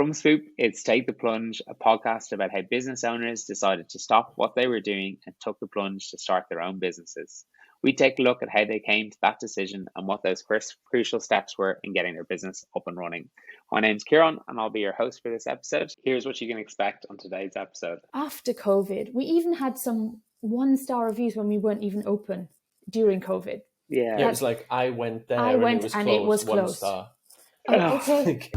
From Swoop, it's Take the Plunge, a podcast about how business owners decided to stop what they were doing and took the plunge to start their own businesses. We take a look at how they came to that decision and what those first crucial steps were in getting their business up and running. My name's Kieran, and I'll be your host for this episode. Here's what you can expect on today's episode. After COVID, we even had some 1-star reviews when we weren't even open during COVID. Yeah. It was like, I went there and it was closed. 1 star. Oh, okay.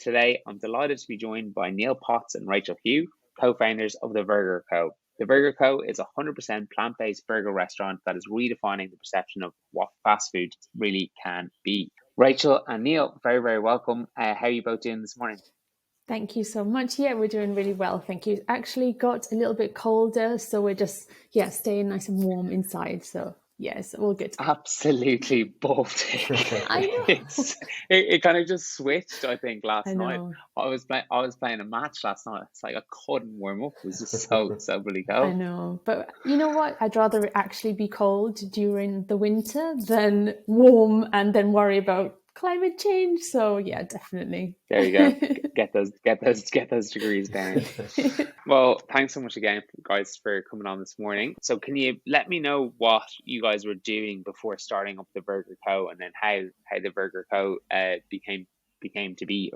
Today, I'm delighted to be joined by Neil Potts and Rachel Hugh, co-founders of the Vurger Co. The Vurger Co. is a 100% plant-based burger restaurant that is redefining the perception of what fast food really can be. Rachel and Neil, very, very welcome. How are you both doing this morning? Thank you so much. Yeah, we're doing really well. Thank you. Actually got a little bit colder, so we're just, staying nice and warm inside. So yes, all good. Absolutely Baltic. I know. It kind of just switched, I think, last night. know. I was playing a match last night. It's like I couldn't warm up. It was just so bloody cold. I know. But you know what? I'd rather it actually be cold during the winter than warm and then worry about climate change. So yeah, definitely. There you go. Get those degrees down. Well, thanks so much again, guys, for coming on this morning. So can you let me know what you guys were doing before starting up the Vurger Co. and then how the Vurger Co. came to be?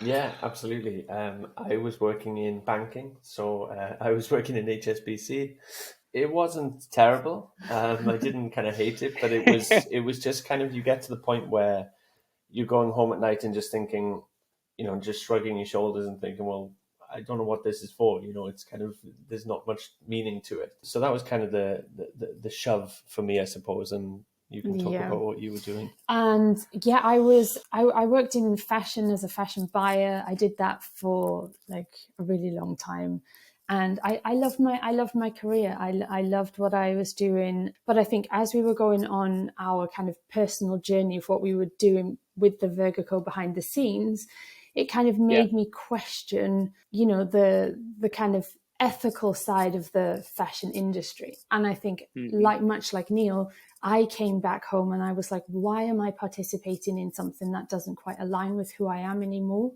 Yeah, absolutely. I was working in banking, so I was working in HSBC. It wasn't terrible. I didn't kind of hate it, but it was just kind of, you get to the point where you're going home at night and just thinking, just shrugging your shoulders and thinking, well, I don't know what this is for. It's kind of, there's not much meaning to it. So that was kind of the shove for me, I suppose. And you can talk about what you were doing. And yeah, I worked in fashion as a fashion buyer. I did that for like a really long time. And I loved my career. I loved what I was doing. But I think as we were going on our kind of personal journey of what we were doing with the Vurger Co. behind the scenes, it kind of made me question, the kind of ethical side of the fashion industry. And I think much like Neil, I came back home and I was like, why am I participating in something that doesn't quite align with who I am anymore?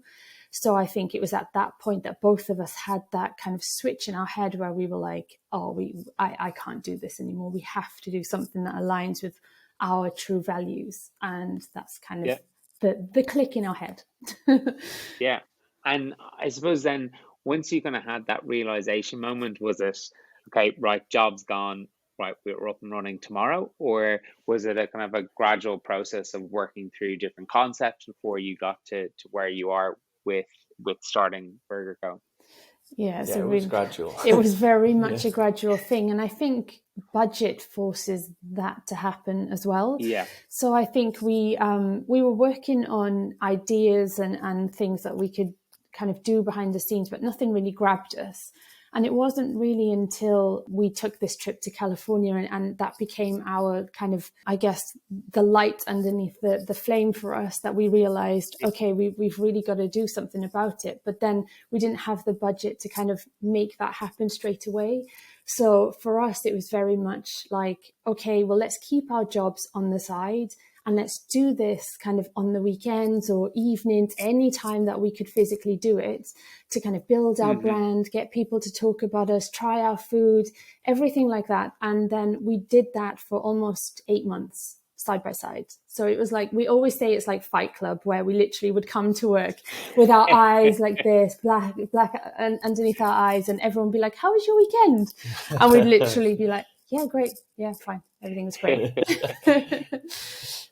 So I think it was at that point that both of us had that kind of switch in our head where we were like, I can't do this anymore. We have to do something that aligns with our true values. And that's kind of the click in our head. Yeah. And I suppose then once you kind of had that realization moment, was it, okay, right, job's gone, right, we're up and running tomorrow? Or was it a kind of a gradual process of working through different concepts before you got to where you are with starting Vurger Co? Yeah, so it was gradual. It was very much a gradual thing. And I think budget forces that to happen as well. Yeah. So I think we were working on ideas and things that we could kind of do behind the scenes, but nothing really grabbed us. And it wasn't really until we took this trip to California and that became our kind of, I guess, the light underneath the flame for us, that we realized, okay, we've really got to do something about it. But then we didn't have the budget to kind of make that happen straight away. So for us, it was very much like, okay, well, let's keep our jobs on the side. And let's do this kind of on the weekends or evenings, any time that we could physically do it, to kind of build our brand, get people to talk about us, try our food, everything like that. And then we did that for almost 8 months, side by side. So it was like, we always say it's like Fight Club, where we literally would come to work with our eyes like this, black underneath our eyes, and everyone would be like, how was your weekend? And we'd literally be like, yeah, great. Yeah, fine. Everything was great.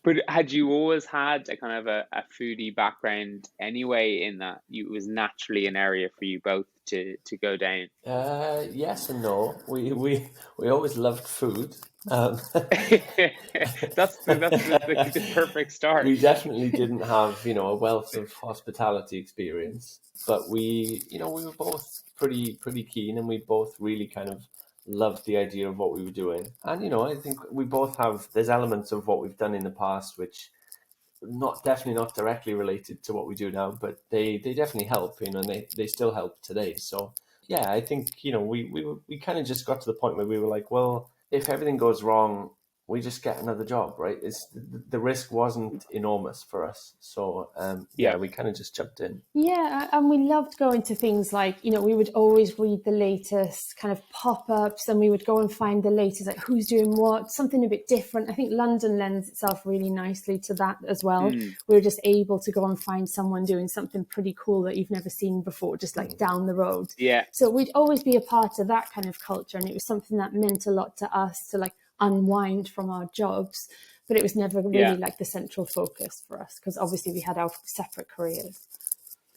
But had you always had a kind of a foodie background anyway, in that it was naturally an area for you both to go down? Yes and no. We always loved food. That's the perfect start. We definitely didn't have, a wealth of hospitality experience, but we were both pretty keen, and we both really kind of loved the idea of what we were doing. And, I think we both there's elements of what we've done in the past which definitely not directly related to what we do now, but they definitely help, and they still help today. So yeah, I think, we kind of just got to the point where we were like, well, if everything goes wrong, we just get another job, right? It's the risk wasn't enormous for us, so Yeah. we kind of just jumped in. Yeah, and we loved going to things like, we would always read the latest kind of pop-ups, and we would go and find the latest, like who's doing what, something a bit different. I think London lends itself really nicely to that as well. We were just able to go and find someone doing something pretty cool that you've never seen before, just like down the road. Yeah. So we'd always be a part of that kind of culture, and it was something that meant a lot to us to like unwind from our jobs. But it was never really like the central focus for us, because obviously we had our separate careers.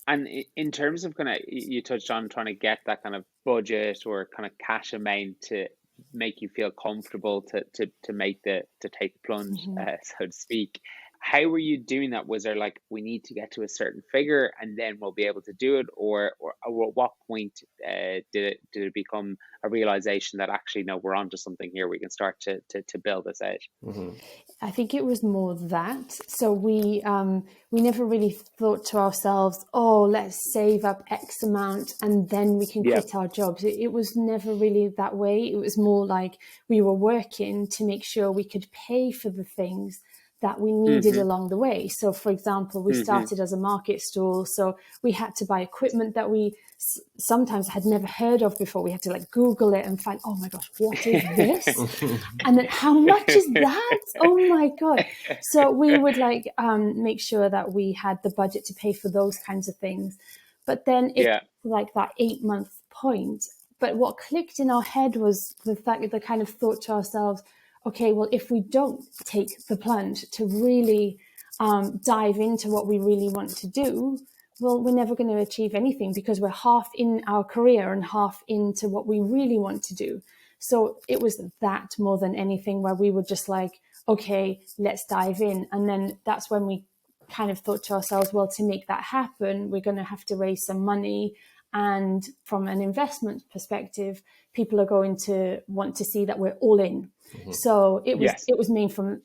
And in terms of kind of, you touched on trying to get that kind of budget or kind of cash amount to make you feel comfortable to take the plunge, so to speak. How were you doing that? Was there like, we need to get to a certain figure and then we'll be able to do it, or at what point did it become a realization that actually, no, we're onto something here, we can start to build this out? I think it was more that. So we never really thought to ourselves, oh, let's save up X amount and then we can quit our jobs. It was never really that way. It was more like we were working to make sure we could pay for the things that we needed along the way. So, for example, we started as a market stall, so we had to buy equipment that we sometimes had never heard of before. We had to like Google it and find, oh my gosh, what is this? And then how much is that? Oh my God. So we would like make sure that we had the budget to pay for those kinds of things. But then it's like that 8-month point. But what clicked in our head was the fact that the kind of thought to ourselves, okay, well, if we don't take the plunge to really dive into what we really want to do, well, we're never going to achieve anything, because we're half in our career and half into what we really want to do. So it was that more than anything, where we were just like, okay, let's dive in. And then that's when we kind of thought to ourselves, well, to make that happen, we're going to have to raise some money. And from an investment perspective, people are going to want to see that we're all in. So it was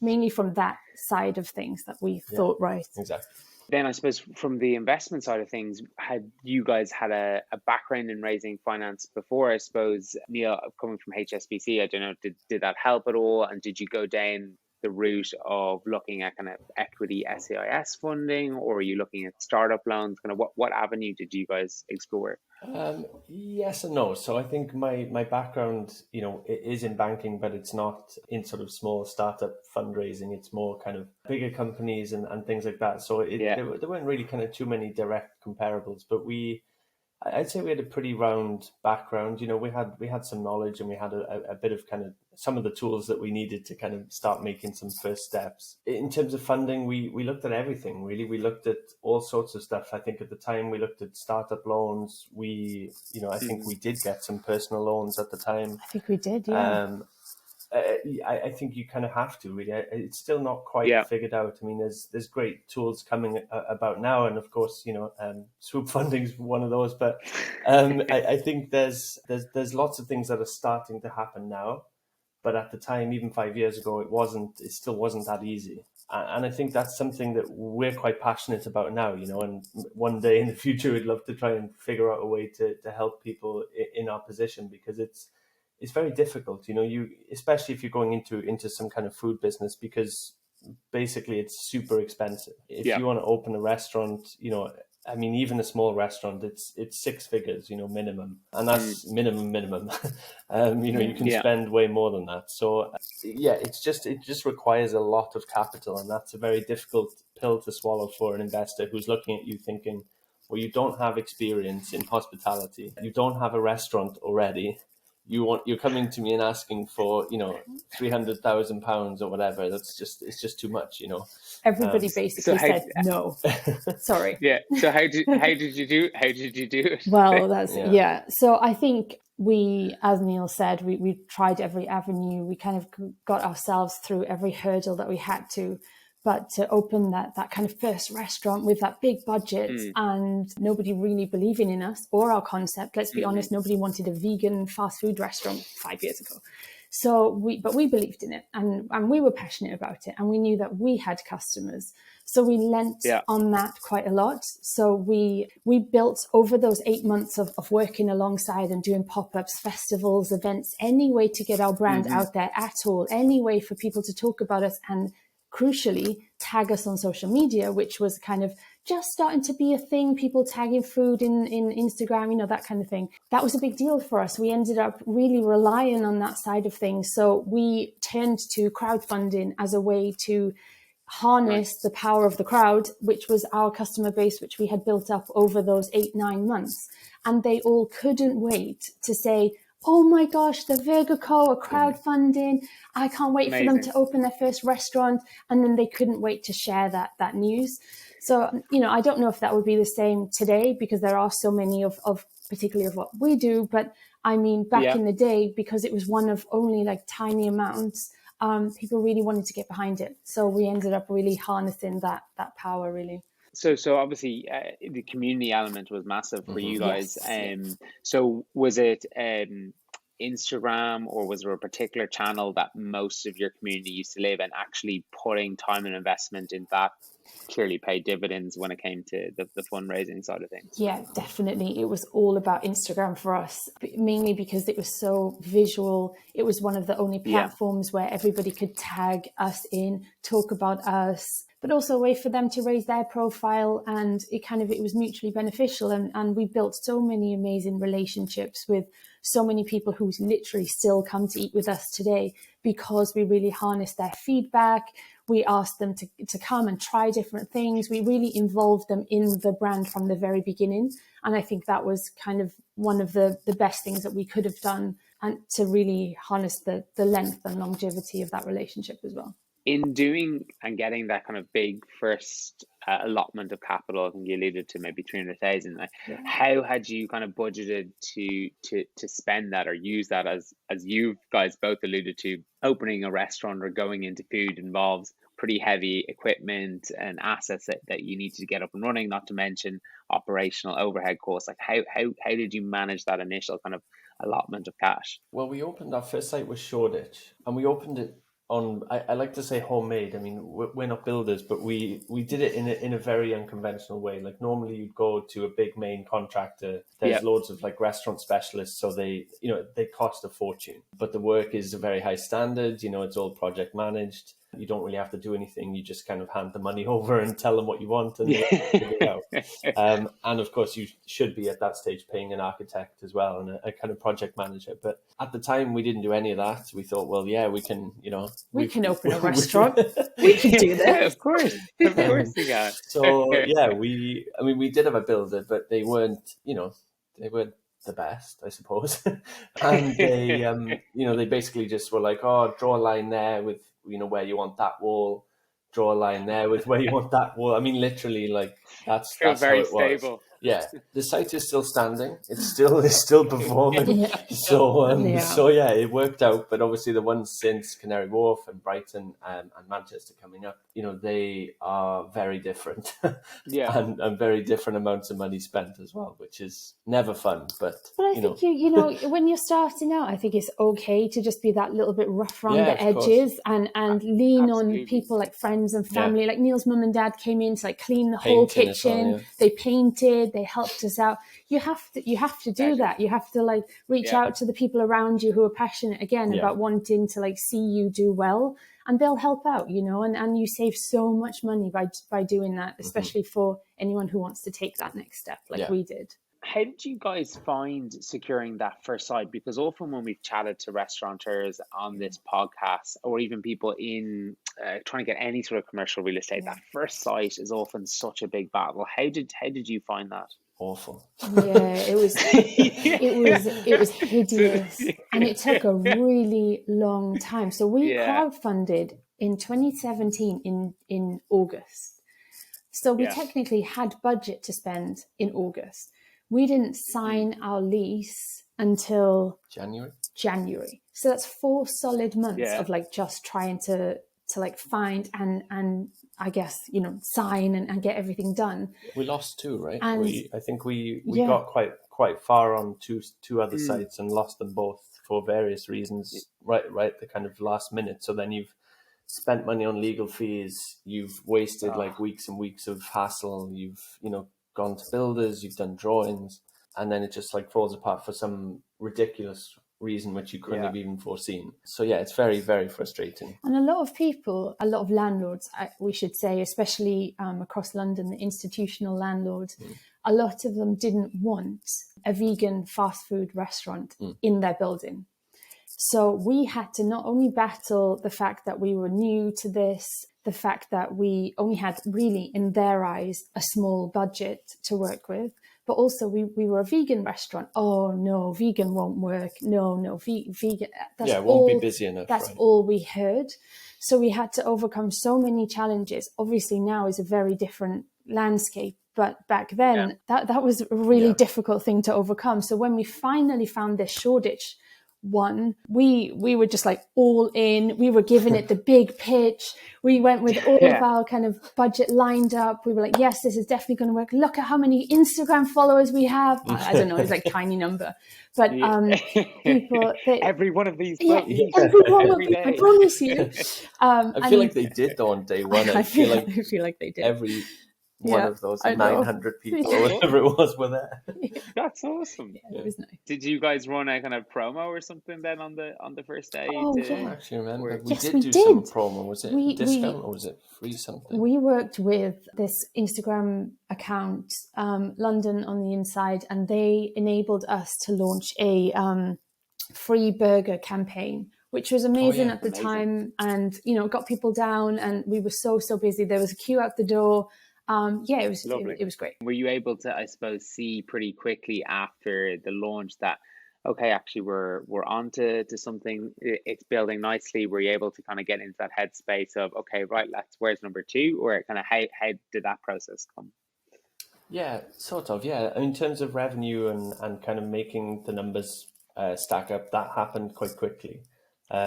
mainly from that side of things that we thought, right. Exactly. Then I suppose from the investment side of things, had you guys had a background in raising finance before? I suppose, Neil, coming from HSBC, I don't know, did that help at all? And did you go down the route of looking at kind of equity SEIS funding, or are you looking at startup loans? Kind of what avenue did you guys explore? Yes and no. So I think my background, is in banking, but it's not in sort of small startup fundraising. It's more kind of bigger companies and things like that. So there weren't really kind of too many direct comparables, but I'd say we had a pretty round background. We had some knowledge, and we had a bit of kind of some of the tools that we needed to kind of start making some first steps. In terms of funding, we looked at everything, really. We looked at all sorts of stuff. I think at the time we looked at startup loans. I think we did get some personal loans at the time. I think we did, yeah. I think you kind of have to, really. It's still not quite figured out. I mean, there's great tools coming about now, and of course, Swoop funding is one of those. But I think there's lots of things that are starting to happen now. But at the time, even 5 years ago, it still wasn't that easy. And I think that's something that we're quite passionate about now, and one day in the future, we'd love to try and figure out a way to help people in our position, because it's very difficult, especially if you're going into some kind of food business, because basically it's super expensive. If you want to open a restaurant, I mean, even a small restaurant, it's 6 figures, minimum, and that's minimum. You can spend way more than that. So it just requires a lot of capital, and that's a very difficult pill to swallow for an investor who's looking at you thinking, well, you don't have experience in hospitality, you don't have a restaurant already. You're coming to me and asking for, £300,000 or whatever. It's just too much, Everybody basically said no. Sorry. Yeah. So how did you do it? Well, that's So I think we, as Neil said, we tried every avenue. We kind of got ourselves through every hurdle that we had to. But to open that kind of first restaurant with that big budget and nobody really believing in us or our concept, let's be honest, nobody wanted a vegan fast food restaurant 5 years ago. But we believed in it, and we were passionate about it, and we knew that we had customers. So we lent on that quite a lot. So we built over those 8 months of working alongside and doing pop-ups, festivals, events, any way to get our brand out there at all, any way for people to talk about us, and crucially, tag us on social media, which was kind of just starting to be a thing, people tagging food in Instagram, that kind of thing. That was a big deal for us. We ended up really relying on that side of things. So we turned to crowdfunding as a way to harness the power of the crowd, which was our customer base, which we had built up over those 8-9 months. And they all couldn't wait to say, oh my gosh, the Vurger Co are crowdfunding. I can't wait for them to open their first restaurant. And then they couldn't wait to share that news. So, I don't know if that would be the same today, because there are so many of particularly of what we do. But I mean, back in the day, because it was one of only like tiny amounts, people really wanted to get behind it. So we ended up really harnessing that power, really. So obviously the community element was massive for you guys. Yes. So was it Instagram, or was there a particular channel that most of your community used to live in? Actually putting time and investment in that clearly paid dividends when it came to the fundraising side of things. Yeah, definitely. It was all about Instagram for us, mainly because it was so visual. It was one of the only platforms where everybody could tag us in, talk about us, but also a way for them to raise their profile. And it was mutually beneficial. And we built so many amazing relationships with so many people who literally still come to eat with us today, because we really harnessed their feedback. We asked them to come and try different things. We really involved them in the brand from the very beginning. And I think that was kind of one of the best things that we could have done, and to really harness the length and longevity of that relationship as well. In doing and getting that kind of big first allotment of capital, I think you alluded to maybe 300,000. How had you kind of budgeted to spend that or use that, as you guys both alluded to? Opening a restaurant or going into food involves pretty heavy equipment and assets that you need to get up and running, not to mention operational overhead costs. Like how did you manage that initial kind of allotment of cash? Well, we opened our first site with Shoreditch, and we opened it on, I like to say homemade. I mean, we're not builders, but we did it in a very unconventional way. Like normally you'd go to a big main contractor. There's loads of like restaurant specialists, so they cost a fortune, but the work is a very high standard. It's all project managed. You don't really have to do anything. You just kind of hand the money over and tell them what you want, and they figure it out. And of course, you should be at that stage paying an architect as well and a kind of project manager. But at the time, we didn't do any of that. We thought, well, yeah, we can, we can open a restaurant. We can do that. Of course we can. So yeah, we did have a builder, but they weren't the best, I suppose. And they basically just were like, oh, draw a line there with where you want that wall, draw a line there with where you want that wall. I mean, literally, like that's very how it stable. was. Yeah, the site is still standing. It's still performing. So yeah, it worked out. But obviously, the ones since Canary Wharf and Brighton and Manchester coming up, they are very different. and very different amounts of money spent as well, which is never fun. But I think when you're starting out, I think it's okay to just be that little bit rough around the edges and lean on people like friends and family. Yeah. Like Neil's mum and dad came in to like clean the whole kitchen. Well, They painted. They helped us out. You have to do that. You have to like reach out to the people around you who are passionate about wanting to like see you do well, and they'll help out, and you save so much money by doing that, especially for anyone who wants to take that next step like we did. How did you guys find securing that first site? Because often when we've chatted to restaurateurs on this podcast, or even people in trying to get any sort of commercial real estate, that first site is often such a big battle. How did you find that? Awful. Yeah, it was hideous, and it took a really long time. So we crowdfunded in 2017 in August. So we technically had budget to spend in August. We didn't sign our lease until January. So that's 4 solid months of like just trying to like find and I guess, sign and get everything done. We lost 2, right? And I think we got quite far on two other sites and lost them both. for various reasons right at the kind of last minute. So then you've spent money on legal fees, you've wasted like weeks and weeks of hassle, you've, gone to builders, you've done drawings, and then it just like falls apart for some ridiculous reason which you couldn't have even foreseen. So yeah, it's very, very frustrating. And a lot of people, a lot of landlords, we should say, especially across London, the institutional landlords, a lot of them didn't want a vegan fast food restaurant in their building. So we had to not only battle the fact that we were new to this, the fact that we only had really, in their eyes, a small budget to work with, but also we were a vegan restaurant. Oh no, vegan won't work. No, vegan. It won't be busy enough. That's all we heard. So we had to overcome so many challenges. Obviously now is a very different landscape, but back then that was a really difficult thing to overcome. So when we finally found this Shoreditch one, we were just like all in. We were giving it the big pitch. We went with all of our kind of budget lined up. We were like, yes, this is definitely going to work. Look at how many Instagram followers we have. I don't know, it's like a tiny number, but people, every one of these, every day. I promise you. I feel like they did though on day one. I feel like they did. Every one of those 900 people or whatever it was were there. That's awesome. Yeah, it was nice. Did you guys run a kind of promo or something then on the first day? I don't actually remember. We Yes, did we do did. some promo. Was it a discount or was it free something? We worked with this Instagram account, London on the Inside, and they enabled us to launch a free burger campaign, which was amazing at the time, and got people down, and we were so busy. There was a queue out the door. It was great. Were you able to, I suppose, see pretty quickly after the launch that, okay, actually we're on to something, it's building nicely? Were you able to kind of get into that headspace of, okay, right, where's number two? Or kind of how did that process come? Yeah, sort of, yeah. In terms of revenue and kind of making the numbers stack up, that happened quite quickly.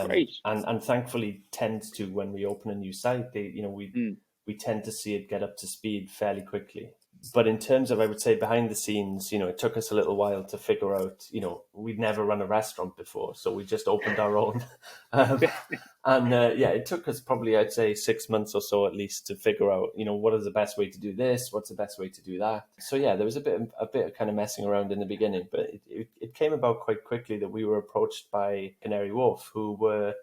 Great. And thankfully tends to, when we open a new site, we tend to see it get up to speed fairly quickly. But in terms of, I would say, behind the scenes, it took us a little while to figure out, we'd never run a restaurant before. So we just opened our own. It took us probably, I'd say, 6 months or so at least to figure out, what is the best way to do this? What's the best way to do that? So yeah, there was a bit of kind of messing around in the beginning, but it came about quite quickly that we were approached by Canary Wharf, who were,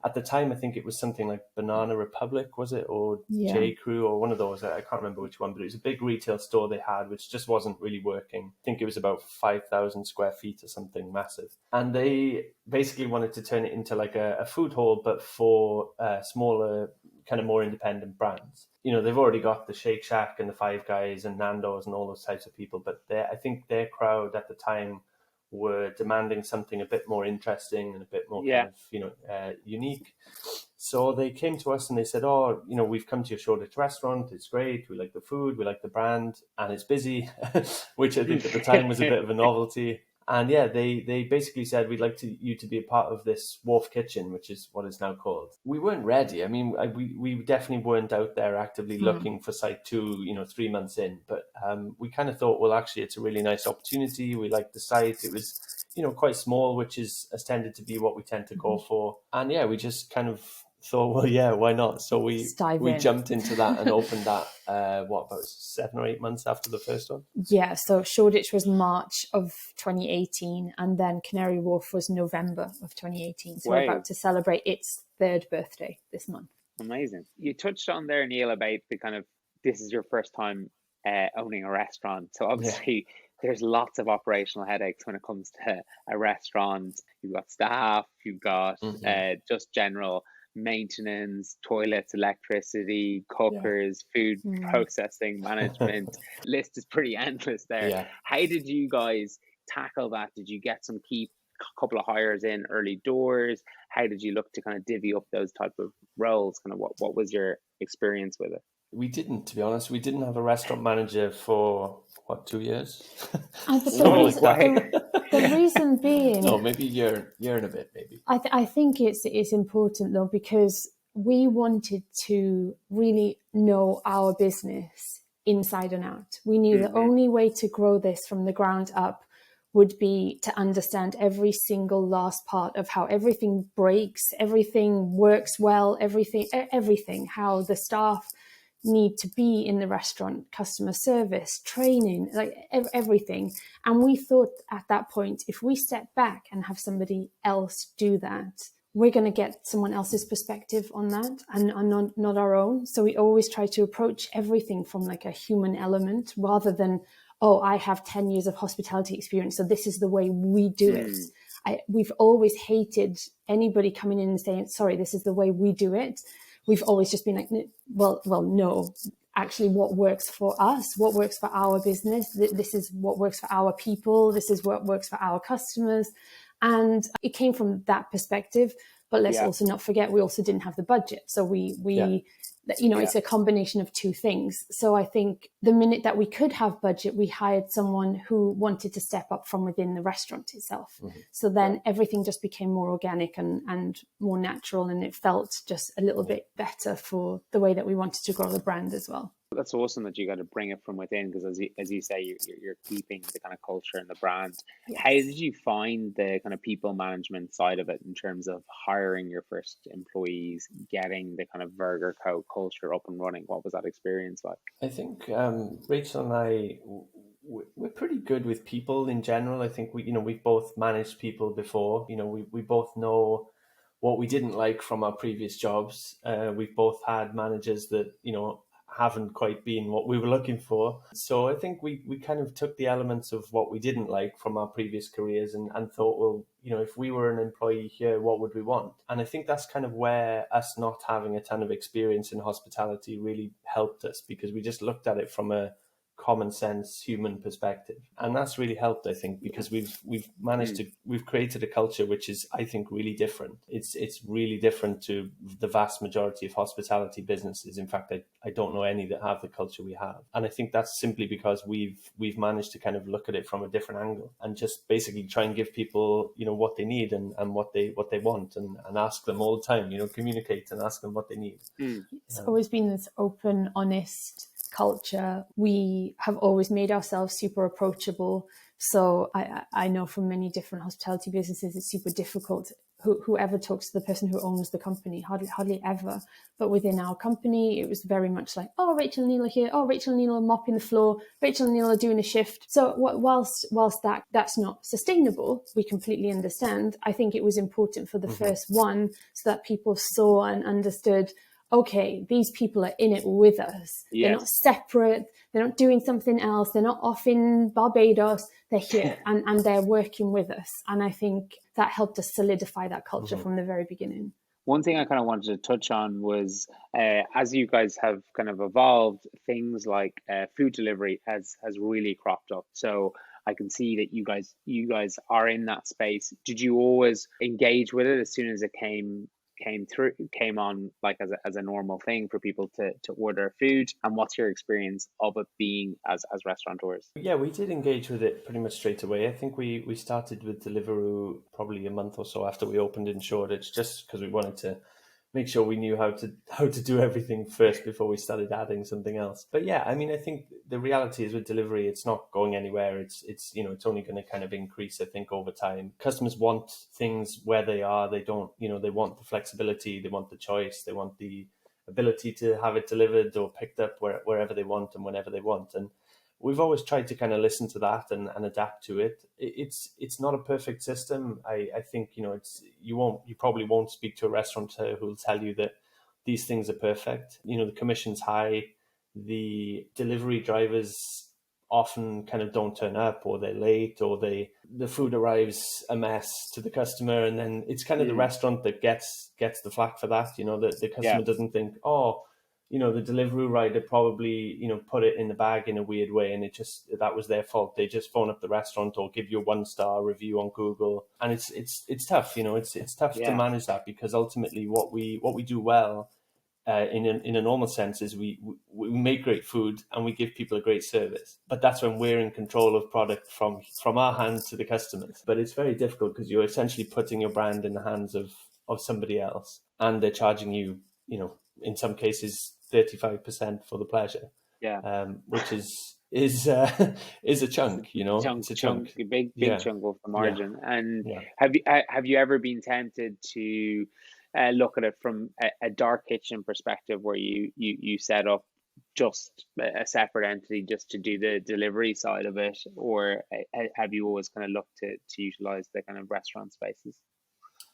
at the time, I think it was something like Banana Republic, was it? Or J. Crew, or one of those. I can't remember which one, but it was a big retail store they had, which just wasn't really working. I think it was about 5,000 square feet or something massive. And they basically wanted to turn it into like a food hall, but for smaller, kind of more independent brands. They've already got the Shake Shack and the Five Guys and Nando's and all those types of people, but I think their crowd at the time were demanding something a bit more interesting and a bit more kind of, unique. So they came to us and they said, we've come to your Shoreditch restaurant. It's great. We like the food. We like the brand. And it's busy, which I think at the time was a bit of a novelty. And yeah, they basically said, we'd like you to be a part of this Wharf Kitchen, which is what it's now called. We weren't ready. I mean, we definitely weren't out there actively looking for site 2, 3 months in. But we kind of thought, well, actually, it's a really nice opportunity. We liked the site. It was, quite small, which has tended to be what we tend to go for. And yeah, we just kind of thought, well, yeah, why not? So we jumped into that and opened that, about 7 or 8 months after the first one? Yeah, so Shoreditch was March of 2018, and then Canary Wharf was November of 2018. So we're about to celebrate its 3rd birthday this month. Amazing. You touched on there, Neil, about the kind of, this is your first time owning a restaurant. So obviously there's lots of operational headaches when it comes to a restaurant. You've got staff, you've got just general maintenance, toilets, electricity, cookers, food processing, management. List is pretty endless there. Yeah. How did you guys tackle that? Did you get some couple of hires in early doors? How did you look to kind of divvy up those type of roles? Kind of what was your experience with it? We didn't, to be honest. We didn't have a restaurant manager for 2 years? The reason being, no, maybe a year and a bit, maybe. I think it's important though, because we wanted to really know our business inside and out. We knew the only way to grow this from the ground up would be to understand every single last part of how everything breaks, everything works well, everything, how the staff need to be in the restaurant, customer service, training, like everything. And we thought at that point, if we step back and have somebody else do that, we're going to get someone else's perspective on that and not our own. So we always try to approach everything from like a human element rather than, oh, I have 10 years of hospitality experience, so this is the way we do it. We've always hated anybody coming in and saying, sorry, this is the way we do it. We've always just been like, well, no, actually what works for us, what works for our business, this is what works for our people, this is what works for our customers. And it came from that perspective. But let's also not forget, we also didn't have the budget. So it's a combination of two things. So I think the minute that we could have budget, we hired someone who wanted to step up from within the restaurant itself. So then everything just became more organic and more natural. And it felt just a little bit better for the way that we wanted to grow the brand as well. That's awesome that you got to bring it from within, because as you say, you're keeping the kind of culture and the brand. Yes. How did you find the kind of people management side of it in terms of hiring your first employees, getting the kind of Vurger culture up and running? What was that experience like? I think Rachel and I, we're pretty good with people in general. I think we've both managed people before. We both know what we didn't like from our previous jobs. We've both had managers that haven't quite been what we were looking for. So I think we kind of took the elements of what we didn't like from our previous careers and thought, well, if we were an employee here, what would we want? And I think that's kind of where us not having a ton of experience in hospitality really helped us, because we just looked at it from a common sense human perspective, and that's really helped, I think, because we've created a culture which is, I think, really different. It's really different to the vast majority of hospitality businesses. In fact, I don't know any that have the culture we have, and I think that's simply because we've managed to kind of look at it from a different angle and just basically try and give people what they need and what they want, and ask them all the time, communicate and ask them what they need. It's always been this open, honest culture. We have always made ourselves super approachable. So I know from many different hospitality businesses, it's super difficult. Whoever talks to the person who owns the company, hardly ever. But within our company, it was very much like, oh, Rachel and Neil are here. Oh, Rachel and Neil are mopping the floor. Rachel and Neil are doing a shift. So whilst that's not sustainable, we completely understand. I think it was important for the first one, so that people saw and understood, okay, these people are in it with us. Yes. They're not separate. They're not doing something else. They're not off in Barbados. They're here and they're working with us. And I think that helped us solidify that culture from the very beginning. One thing I kind of wanted to touch on was, as you guys have kind of evolved, things like food delivery has really cropped up. So I can see that you guys are in that space. Did you always engage with it as soon as it came on, like as a normal thing for people to order food? And what's your experience of it being as restaurateurs? Yeah, we did engage with it pretty much straight away. I think we started with Deliveroo probably a month or so after we opened in Shoreditch, just because we wanted to make sure we knew how to do everything first before we started adding something else. But yeah, I mean, I think the reality is with delivery, it's not going anywhere. It's it's only going to kind of increase, I think, over time. Customers want things where they are. They don't, they want the flexibility, they want the choice, they want the ability to have it delivered or picked up wherever they want and whenever they want. And we've always tried to kind of listen to that and adapt to it. It's not a perfect system. I think, you probably won't speak to a restaurateur who will tell you that these things are perfect. The commission's high. The delivery drivers often kind of don't turn up, or they're late, or the food arrives a mess to the customer, and then it's kind of the restaurant that gets the flack for that. The customer doesn't think, oh, the Deliveroo rider probably, put it in the bag in a weird way, and that was their fault. They just phone up the restaurant or give you a 1-star review on Google. And it's tough, it's tough to manage that, because ultimately what we do well in a normal sense is we make great food and we give people a great service. But that's when we're in control of product from our hands to the customers. But it's very difficult, because you're essentially putting your brand in the hands of somebody else, and they're charging you, in some cases, 35% for the pleasure, which is is is a chunk. You know, it's a chunk. a big Yeah, chunk of the yeah, margin. And yeah. have you ever been tempted to look at it from a dark kitchen perspective, where you set up just a separate entity just to do the delivery side of it, or have you always kind of looked to utilize the kind of restaurant spaces?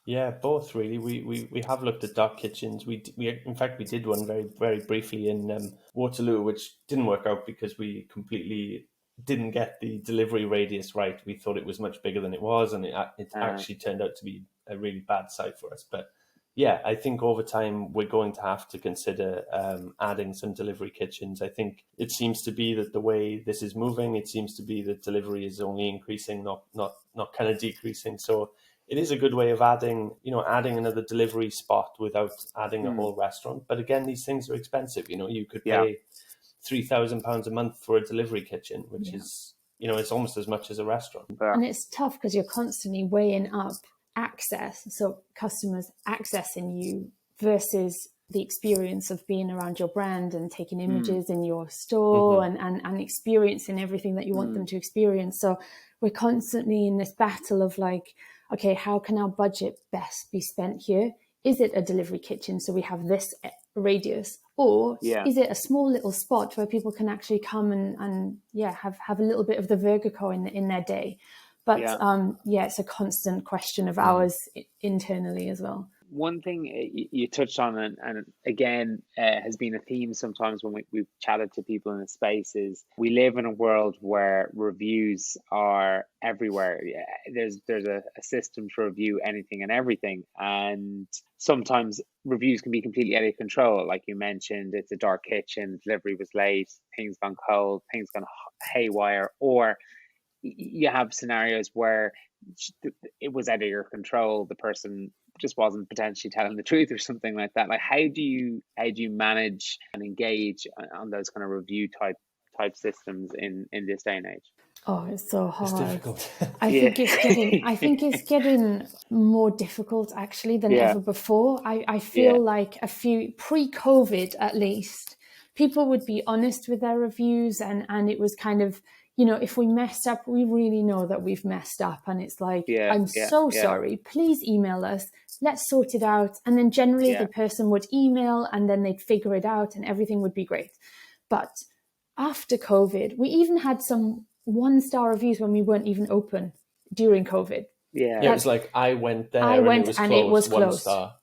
Yeah, both really. We have looked at dark kitchens. We in fact we did one very briefly in Waterloo, which didn't work out because we completely didn't get the delivery radius right. We thought it was much bigger than it was, and it Uh, actually turned out to be a really bad site for us. But yeah, I think over time we're going to have to consider adding some delivery kitchens. I think it seems to be that the way this is moving, it seems to be that delivery is only increasing, not kind of decreasing. So it is a good way of adding another delivery spot without adding a mm, whole restaurant. But again, these things are expensive. You could yeah, pay £3,000 a month for a delivery kitchen, which Yeah. is, it's almost as much as a restaurant. yeah, And it's tough because you're constantly weighing up access, so customers accessing you versus the experience of being around your brand and taking mm, images in your store, Hmm. and experiencing everything that you want them mm, to experience. So we're constantly in this battle of like, okay, how can our budget best be spent here? Is it a delivery kitchen so we have this radius, or yeah, is it a small little spot where people can actually come and yeah, have a little bit of the Vurger in their day? But yeah. yeah, it's a constant question of Hmm. ours internally as well. One thing you touched on, and again, has been a theme sometimes when we've chatted to people in the space, is we live in a world where reviews are everywhere. Yeah, there's a system to review anything and everything, and sometimes reviews can be completely out of control. Like you mentioned, it's a dark kitchen, delivery was late, things gone cold, things gone haywire, or you have scenarios where it was out of your control, the person just wasn't potentially telling the truth or something like that. Like how do you manage and engage on those kind of review type systems in this day and age? Oh, it's so It's hard. difficult. Yeah. I think it's getting more difficult actually than Yeah, ever before. I yeah, feel like a few pre-COVID at least, people would be honest with their reviews, and it was kind of, if we messed up, we really know that we've messed up, and it's like, yeah, I'm yeah, so yeah, sorry, please email us, let's sort it out. And then generally yeah, the person would email and then they'd figure it out and everything would be great. But after COVID, we even had some 1-star reviews when we weren't even open during COVID. yeah. Yeah, it was Like, like I went I there and it went was and it closed, was one closed. star.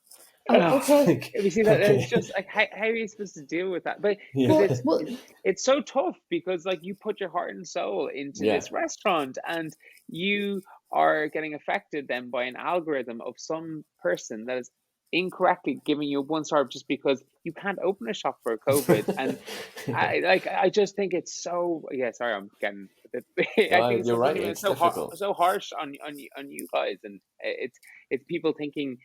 Oh, Oh, okay. Like, we see that it's okay, just like how are you supposed to deal with that? But because yeah, it's so tough, because like you put your heart and soul into yeah, this restaurant, and you are getting affected then by an algorithm of some person that is incorrectly giving you a 1 star just because you can't open a shop for COVID. And yeah. I just think it's so, yeah, sorry, I'm getting a bit, I think it's You're so right. funny when it's It's difficult. so harsh on you guys. And it's people thinking,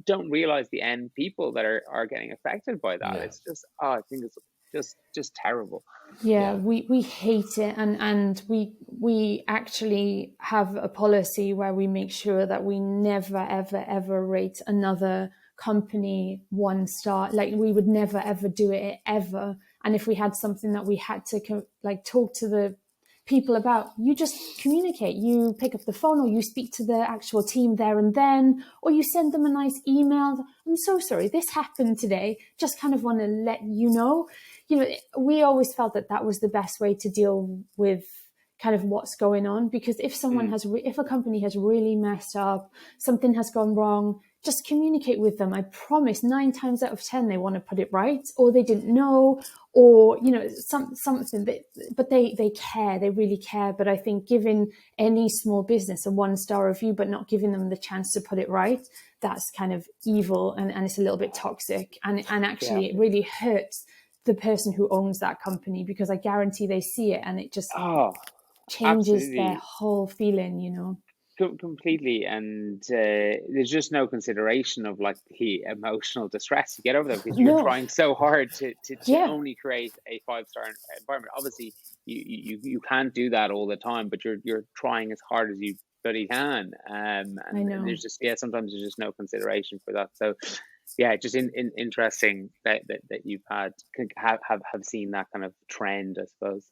don't realize the end people that are getting affected by that. Yeah, It's just, oh, I think it's just terrible. Yeah, yeah. we hate it, and we actually have a policy where we make sure that we never ever ever rate another company 1 star. Like, we would never ever do it ever. And if we had something that we had to like talk to the people about, you just communicate, you pick up the phone, or you speak to the actual team there and then, or you send them a nice email. I'm so sorry, this happened today, just kind of want to let you know. We always felt that that was the best way to deal with kind of what's going on, because if Mm, if a company has really messed up, something has gone wrong, just communicate with them. I promise 9 times out of 10 they want to put it right, or they didn't know, or something that, but they care, they really care. But I think giving any small business a 1-star review but not giving them the chance to put it right, that's kind of evil, and it's a little bit toxic, and yeah. actually it really hurts the person who owns that company, because I guarantee they see it and it just Oh, changes their absolutely. whole feeling. Completely. And there's just no consideration of like the emotional distress you get over them, because you're No, trying so hard to yeah, only create a 5-star environment. Obviously, you can't do that all the time, but you're trying as hard as you bloody can. I And know. there's just, yeah, sometimes there's just no consideration for that. So Yeah, just interesting that you've have seen that kind of trend, I suppose.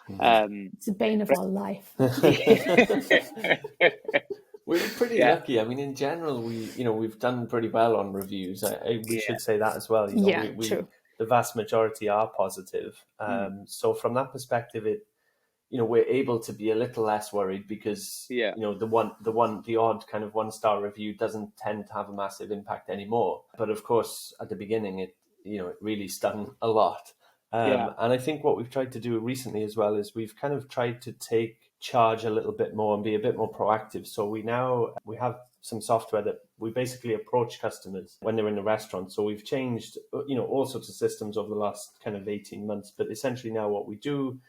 It's the bane of But our life. We were pretty yeah, lucky. I mean, in general, we've done pretty well on reviews. We yeah, should say that as well. Yeah, We true. the vast majority are positive. So from that perspective, we're able to be a little less worried because yeah, the odd kind of 1-star review doesn't tend to have a massive impact anymore. But of course, at the beginning, it really stung a lot. yeah, And I think what we've tried to do recently as well is we've kind of tried to take charge a little bit more and be a bit more proactive. So we have some software that we basically approach customers when they're in the restaurant. So we've changed, all sorts of systems over the last kind of 18 months. But essentially now what we do,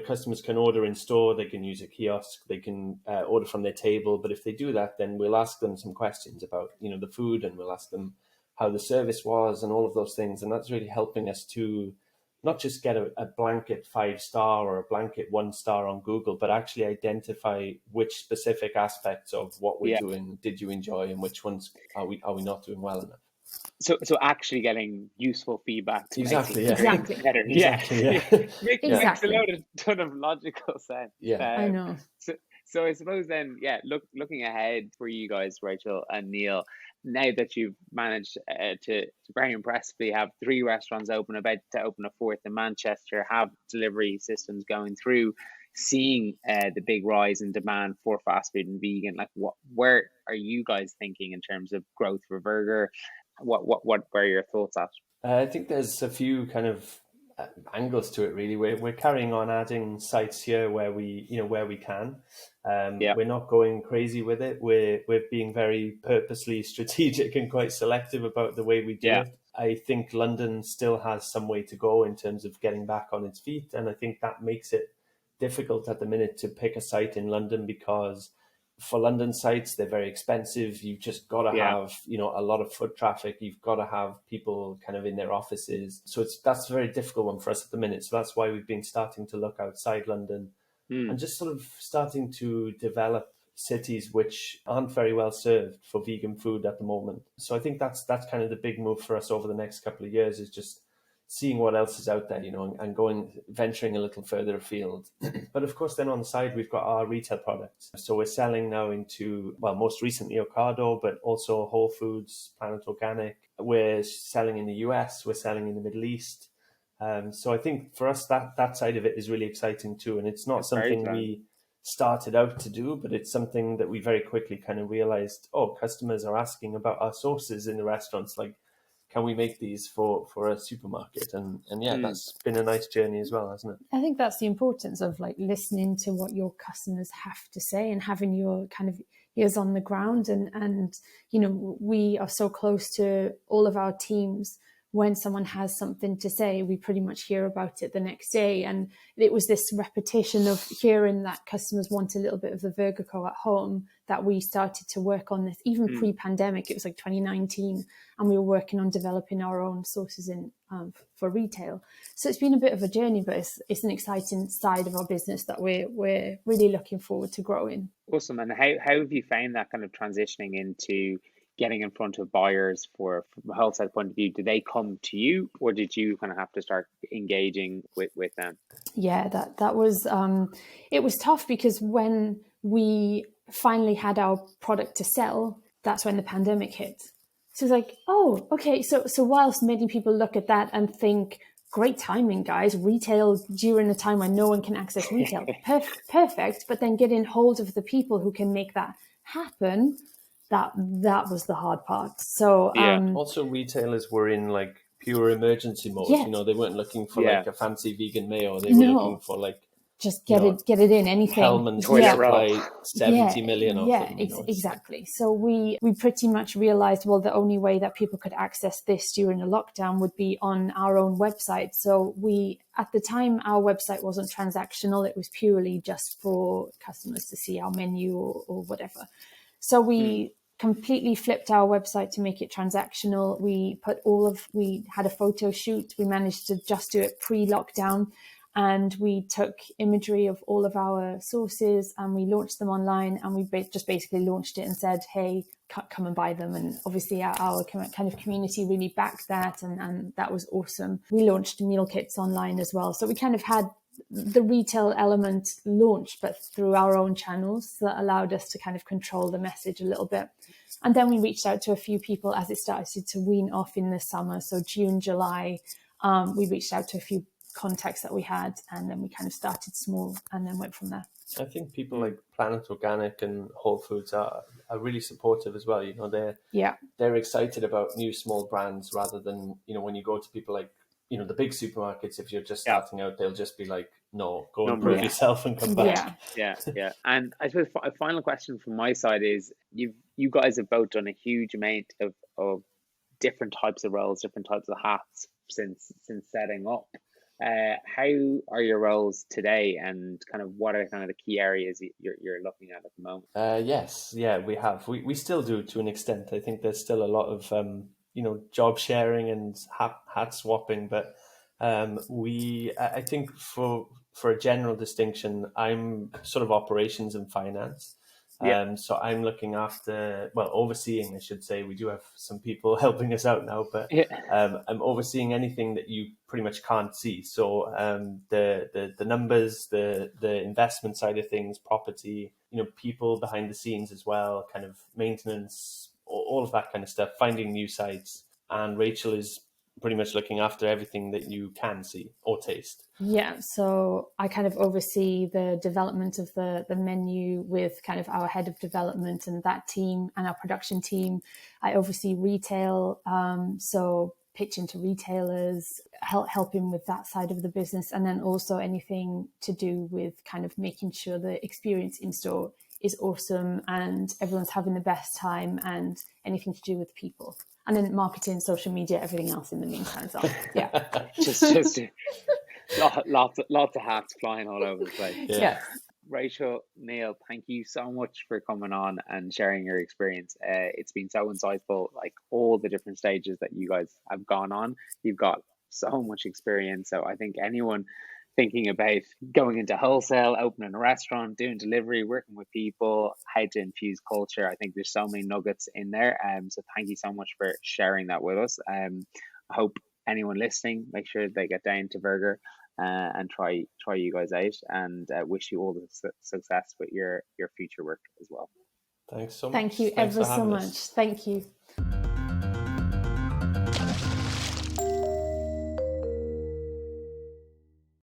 customers can order in store, they can use a kiosk, they can order from their table. But if they do that, then we'll ask them some questions about, the food, and we'll ask them how the service was and all of those things. And that's really helping us to not just get a blanket 5-star or a blanket 1-star on Google, but actually identify which specific aspects of what we're yeah. doing did you enjoy, and which ones are we not doing well enough. So actually getting useful feedback to make the Exactly, yeah. experience Exactly. better. Yeah, Exactly, yeah. makes Yeah. makes a Exactly. ton of logical sense. Yeah. I know. So I suppose then, yeah, looking ahead for you guys, Rachel and Neil, now that you've managed to very impressively have 3 restaurants open, about to open a 4th in Manchester, have delivery systems going through, seeing the big rise in demand for fast food and vegan, like where are you guys thinking in terms of growth for Vurger? What are your thoughts at? I think there's a few kind of angles to it. Really, we're carrying on adding sites here where we can. Yeah, We're not going crazy with it. We're being very purposely strategic and quite selective about the way we do yeah, it. I think London still has some way to go in terms of getting back on its feet, and I think that makes it difficult at the minute to pick a site in London, because for London sites, they're very expensive. You've just got to yeah. have, a lot of foot traffic. You've got to have people kind of in their offices. So that's a very difficult one for us at the minute. So that's why we've been starting to look outside London Hmm. and just sort of starting to develop cities which aren't very well served for vegan food at the moment. So I think that's kind of the big move for us over the next couple of years, is just seeing what else is out there, and venturing a little further afield. But of course, then on the side, we've got our retail products. So we're selling now into, well, most recently Ocado, but also Whole Foods, Planet Organic. We're selling in the US, we're selling in the Middle East. So I think for us, that side of it is really exciting too. And it's not That's very something exciting. we started out to do, but it's something that we very quickly kind of realized, customers are asking about our sauces in the restaurants. Like, can we make these for a supermarket? And yeah, Hmm. that's been a nice journey as well, hasn't it? I think that's the importance of like listening to what your customers have to say and having your kind of ears on the ground. And we are so close to all of our teams. When someone has something to say, we pretty much hear about it the next day. And it was this repetition of hearing that customers want a little bit of the Vurger Co at home that we started to work on this, even Hmm. pre-pandemic. It was like 2019, and we were working on developing our own sources for retail. So it's been a bit of a journey, but it's an exciting side of our business that we're really looking forward to growing. Awesome. And how have you found that kind of transitioning into getting in front of buyers from a wholesale point of view? Did they come to you, or did you kind of have to start engaging with them? Yeah, that was it was tough, because when we finally had our product to sell, that's when the pandemic hit. So it's like, oh, okay. So whilst many people look at that and think, great timing, guys, retail during a time when no one can access retail, perfect. But then getting hold of the people who can make that happen, that was the hard part. So Yeah, Also, retailers were in like pure emergency mode. yeah, They weren't looking for yeah. like a fancy vegan mayo. They were looking no, for like, just you get know, it in, anything. Hellman's to Toilet Yeah. roll. supply 70 million of them. It's like, Exactly. So we pretty much realized, well, the only way that people could access this during a lockdown would be on our own website. So at the time, our website wasn't transactional. It was purely just for customers to see our menu or whatever. So we completely flipped our website to make it transactional. We had a photo shoot. We managed to just do it pre-lockdown. And we took imagery of all of our sources and we launched them online, and we just basically launched it and said, hey, come and buy them. And obviously our kind of community really backed that, and that was awesome. We launched meal kits online as well. So we kind of had the retail element launched, but through our own channels, that allowed us to kind of control the message a little bit. And then we reached out to a few people as it started to wean off in the summer. So June, July, we reached out to a few contacts that we had, and then we kind of started small and then went from there. I think people like Planet Organic and Whole Foods are really supportive as well. They're excited about new small brands, rather than, when you go to people like, the big supermarkets, if you're just starting out, they'll just be like, no, go and prove yourself and come back. Yeah. And I suppose a final question from my side is, you guys have both done a huge amount of different types of roles, different types of hats since setting up. How are your roles today, and kind of what are kind of the key areas you're looking at the moment? Yes, we have. We still do, to an extent. I think there's still a lot of job sharing and hat swapping, but I think for a general distinction, I'm sort of operations and finance. So I'm looking after, overseeing, I should say. We do have some people helping us out now, but I'm overseeing anything that you pretty much can't see. So the numbers, the investment side of things, property, people behind the scenes as well, kind of maintenance, all of that kind of stuff, finding new sites. And Rachel is pretty much looking after everything that you can see or taste. Yeah, so I kind of oversee the development of the menu with kind of our head of development and that team and our production team. I oversee retail, so pitching to retailers, helping with that side of the business, and then also anything to do with kind of making sure the experience in store is awesome and everyone's having the best time, and anything to do with people. And then marketing, social media, everything else in the meantime. So yeah, just lots of hats flying all over the place. Yeah. Rachel, Neil, thank you so much for coming on and sharing your experience. It's been so insightful, like all the different stages that you guys have gone on. You've got so much experience. So I think anyone thinking about going into wholesale, opening a restaurant, doing delivery, working with people, how to infuse culture, I think there's so many nuggets in there. So thank you so much for sharing that with us. I hope anyone listening, make sure they get down to Vurger and try you guys out, and wish you all the success with your future work as well. Thanks so much. Thank you ever so much. Thank you.